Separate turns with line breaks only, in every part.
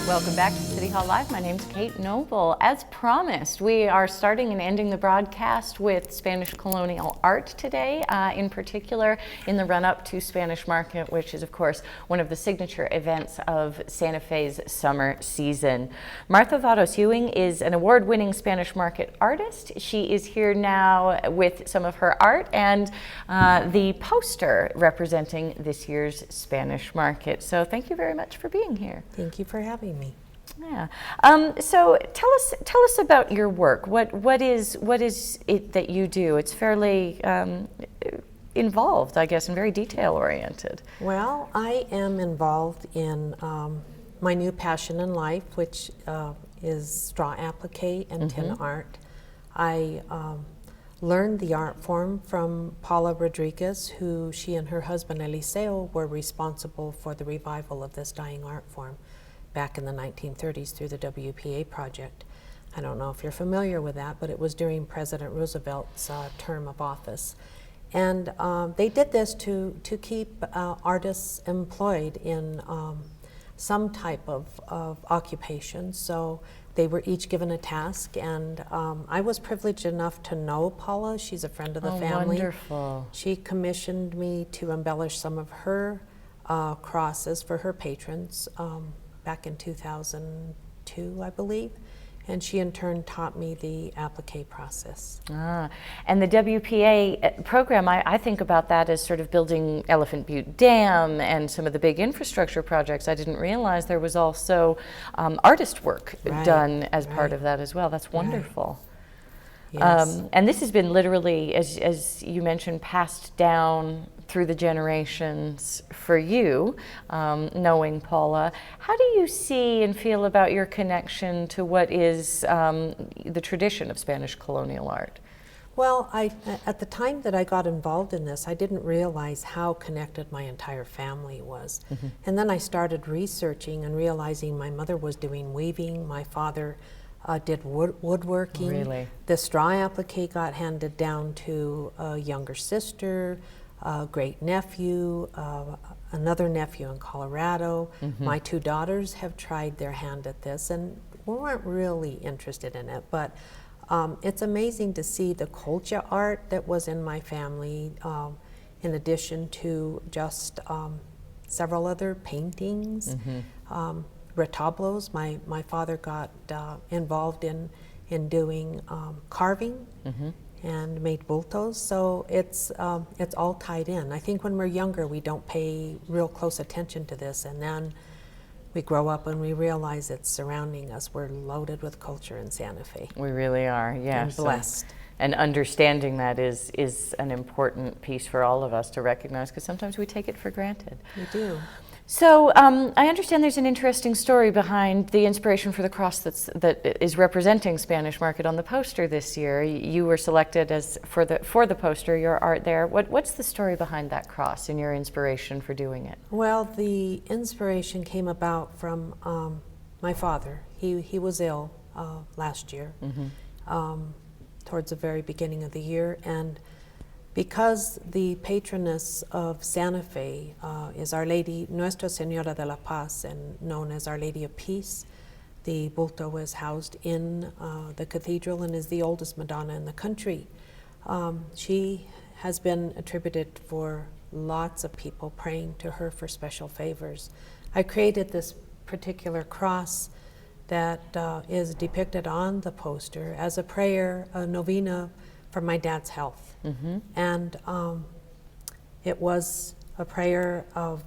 Welcome back to City Hall Live. My name's Kate Noble. As promised, we are starting and ending the broadcast with Spanish colonial art today, in particular in the run-up to Spanish Market, which is, of course, one of the signature events of Santa Fe's summer season. Martha Varoz Ewing is an award-winning Spanish Market artist. She is here now with some of her art and the poster representing this year's Spanish Market. So thank you very much for being here.
Thank you for having me.
Yeah. So tell us about your work. What is it that you do? It's fairly involved, I guess, and very detail oriented.
Well, I am involved in my new passion in life, which is straw applique and tin art. I learned the art form from Paula Rodriguez, who she and her husband Eliseo were responsible for the revival of this dying art form back in the 1930s through the WPA project. I don't know if you're familiar with that, but it was during President Roosevelt's term of office. And they did this to keep artists employed in some type of occupation. So they were each given a task, and I was privileged enough to know Paula. She's a friend of the family.
Wonderful.
She commissioned me to embellish some of her crosses for her patrons back in 2002, I believe. And she in turn taught me the applique process.
And the WPA program, I think about that as sort of building Elephant Butte Dam and some of the big infrastructure projects. I didn't realize there was also artist work done as part of that as well. That's wonderful.
Yes.
And this has been literally, as you mentioned, passed down through the generations for you, knowing Paula. How do you see and feel about your connection to what is the tradition of Spanish colonial art?
Well, at the time that I got involved in this, I didn't realize how connected my entire family was. And then I started researching and realizing my mother was doing weaving, my father did woodworking.
Really?
The straw applique got handed down to a younger sister, a great nephew, another nephew in Colorado. My two daughters have tried their hand at this and weren't really interested in it, but it's amazing to see the culture art that was in my family, in addition to just several other paintings. Retablos. My father got involved in doing carving and made bultos, so it's all tied in. I think when we're younger we don't pay real close attention to this, and then we grow up and we realize it's surrounding us. We're loaded with culture in Santa Fe.
We really are, yes.
And blessed.
And understanding that is an important piece for all of us to recognize, because sometimes we take it for granted.
We do.
So I understand there's an interesting story behind the inspiration for the cross that is representing Spanish Market on the poster this year. You were selected as for the poster, your art there. What's the story behind that cross and your inspiration for doing it?
Well, the inspiration came about from my father. He was ill last year, towards the very beginning of the year, and because the patroness of Santa Fe is Our Lady, Nuestra Señora de la Paz, and known as Our Lady of Peace, the bulto is housed in the cathedral and is the oldest Madonna in the country. She has been attributed for lots of people praying to her for special favors. I created this particular cross that is depicted on the poster as a prayer, a novena for my dad's health. And it was a prayer of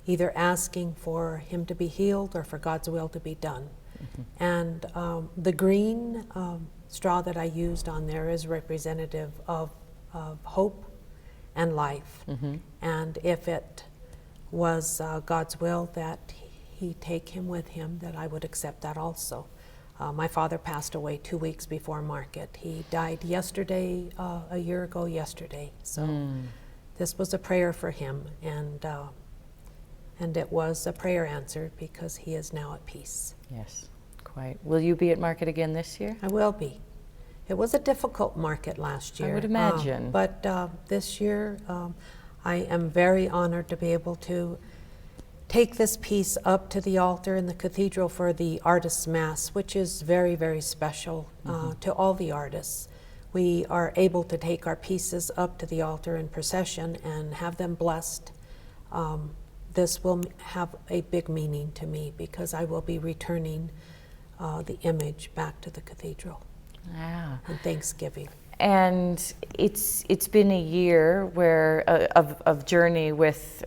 either asking for him to be healed or for God's will to be done. And the green straw that I used on there is representative of hope and life. And if it was God's will that he take him with him, that I would accept that also. My father passed away 2 weeks before market. He died yesterday, a year ago yesterday. So this was a prayer for him, and it was a prayer answered because he is now at peace.
Yes, quite. Will you be at market again this year?
I will be. It was a difficult market last year.
I would imagine.
But this year, I am very honored to be able to take this piece up to the altar in the cathedral for the artist's mass, which is very, very special to all the artists. We are able to take our pieces up to the altar in procession and have them blessed. This will have a big meaning to me because I will be returning the image back to the cathedral on Thanksgiving.
And it's been a year where of journey with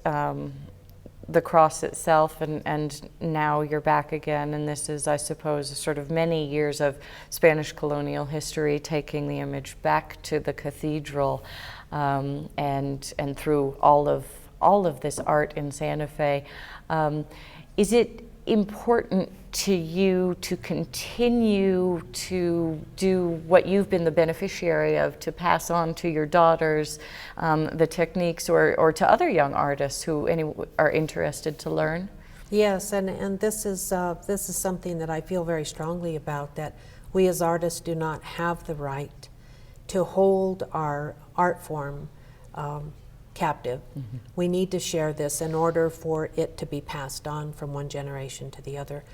the cross itself, and now you're back again, and this is, I suppose, sort of many years of Spanish colonial history taking the image back to the cathedral, and through all of this art in Santa Fe. Is it important to you to continue to do what you've been the beneficiary of, to pass on to your daughters the techniques, or to other young artists who are interested to learn?
Yes, and this is something that I feel very strongly about, that we as artists do not have the right to hold our art form captive. We need to share this in order for it to be passed on from one generation to the other.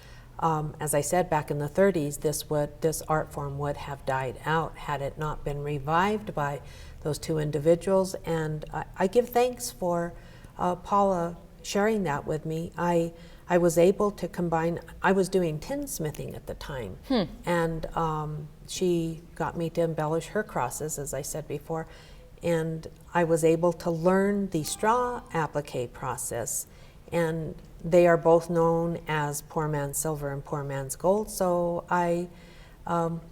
As I said, back in the 30s, this art form would have died out had it not been revived by those two individuals, and I give thanks for Paula sharing that with me. I was able to combine, I was doing tinsmithing at the time, and she got me to embellish her crosses, as I said before, and I was able to learn the straw applique process, and they are both known as poor man's silver and poor man's gold, so I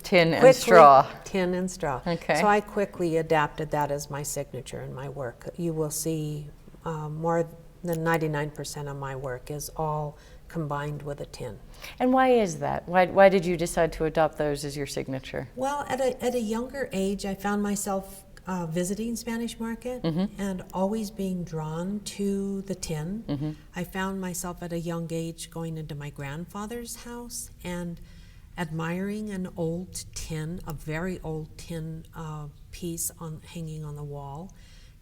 tin and straw.
Tin and straw.
Okay.
So I quickly adapted that as my signature in my work. You will see more than 99% of my work is all combined with a tin.
And why is that? Why did you decide to adopt those as your signature?
Well, at a younger age, I found myself visiting Spanish Market and always being drawn to the tin. I found myself at a young age going into my grandfather's house and admiring an old tin, a very old tin piece hanging on the wall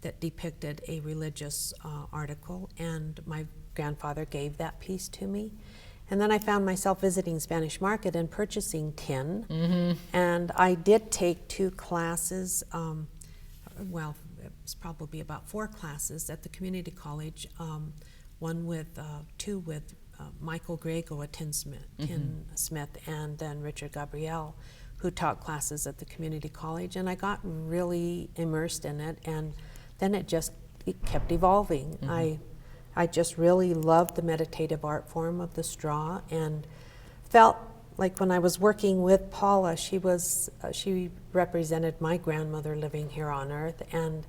that depicted a religious article, and my grandfather gave that piece to me. And then I found myself visiting Spanish Market and purchasing tin, and I did take 2 classes, well, it was probably about 4 classes at the community college, two with Michael Grego, a tinsmith, and then Richard Gabriel, who taught classes at the community college, and I got really immersed in it, and then it kept evolving. I just really loved the meditative art form of the straw, and felt like when I was working with Paula, she represented my grandmother living here on earth, and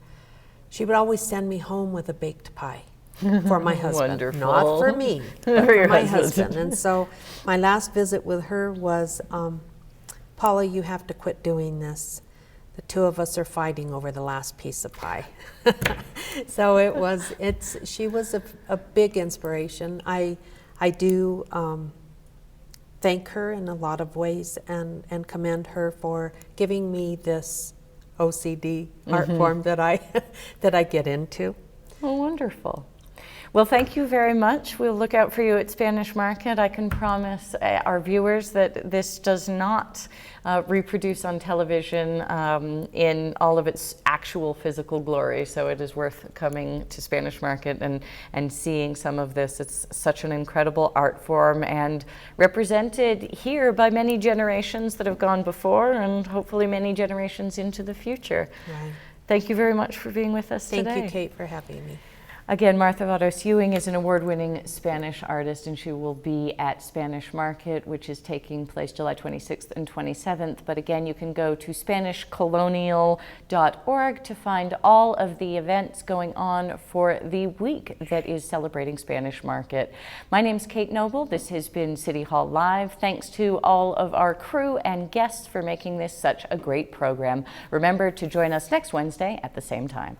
she would always send me home with a baked pie for my husband.
Wonderful.
Not for me, but
For your
my
husband.
husband. And so my last visit with her was, Paula, you have to quit doing this. The 2 of us are fighting over the last piece of pie. So she was a big inspiration. I do thank her in a lot of ways and commend her for giving me this OCD art form that I get into.
Oh, wonderful. Well, thank you very much. We'll look out for you at Spanish Market. I can promise our viewers that this does not reproduce on television in all of its actual physical glory, so it is worth coming to Spanish Market and seeing some of this. It's such an incredible art form and represented here by many generations that have gone before and hopefully many generations into the future.
Right.
Thank you very much for being with us today.
Thank you, Kate, for having me.
Again, Martha Varoz Ewing is an award-winning Spanish artist, and she will be at Spanish Market, which is taking place July 26th and 27th. But again, you can go to SpanishColonial.org to find all of the events going on for the week that is celebrating Spanish Market. My name's Kate Noble. This has been City Hall Live. Thanks to all of our crew and guests for making this such a great program. Remember to join us next Wednesday at the same time.